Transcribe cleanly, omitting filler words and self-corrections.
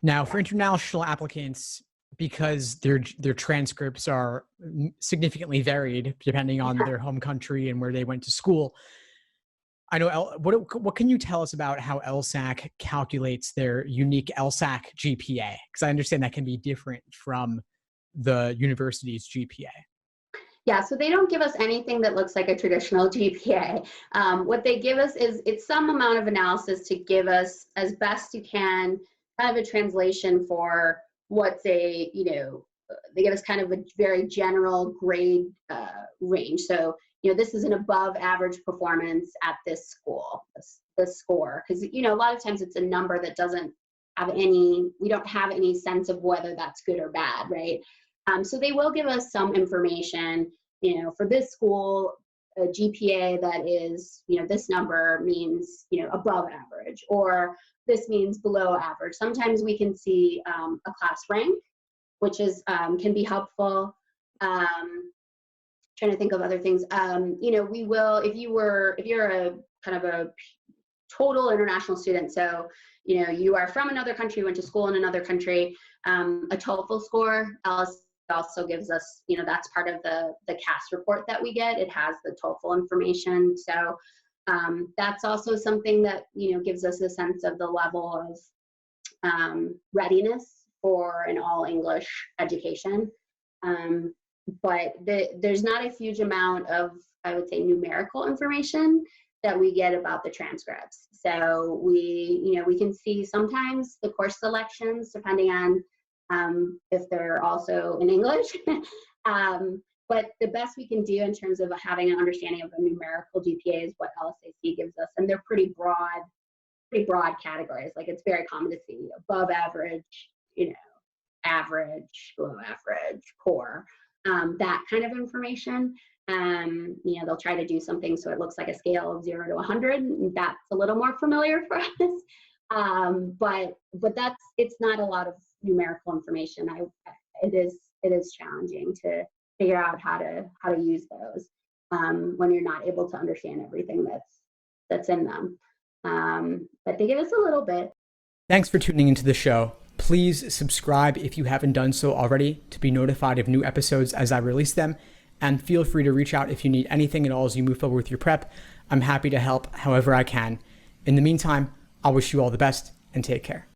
Now, for international applicants, because their transcripts are significantly varied depending on their home country and where they went to school, I know what can you tell us about how LSAC calculates their unique LSAC GPA? Because I understand that can be different from the university's GPA. Yeah, so they don't give us anything that looks like a traditional GPA. What they give us is it's some amount of analysis to give us, as best you can, kind of a translation for what's they give us kind of a very general grade range. So, this is an above average performance at this school, this score. Because, a lot of times it's a number that doesn't have we don't have any sense of whether that's good or bad, right? So they will give us some information, for this school, a GPA that is, this number means, above average, or this means below average. Sometimes we can see a class rank, which is can be helpful. Trying to think of other things. We will, if you're a kind of a total international student, so you are from another country, went to school in another country, a TOEFL score also gives us, that's part of the CAS report that we get. It has the TOEFL information. So that's also something that, gives us a sense of the level of readiness for an all English education. But there's not a huge amount of, I would say, numerical information that we get about the transcripts. So we can see sometimes the course selections depending on if they're also in English. But the best we can do in terms of having an understanding of a numerical GPA is what LSAC gives us. And they're pretty broad categories. Like, it's very common to see above average, average, below average, poor, that kind of information. They'll try to do something so it looks like a scale of 0 to 100. And that's a little more familiar for us. But it's not a lot of numerical information. It is challenging to figure out how to use those when you're not able to understand everything that's in them. But they give us a little bit. Thanks for tuning into the show. Please subscribe if you haven't done so already to be notified of new episodes as I release them. And feel free to reach out if you need anything at all as you move forward with your prep. I'm happy to help however I can. In the meantime, I'll wish you all the best and take care.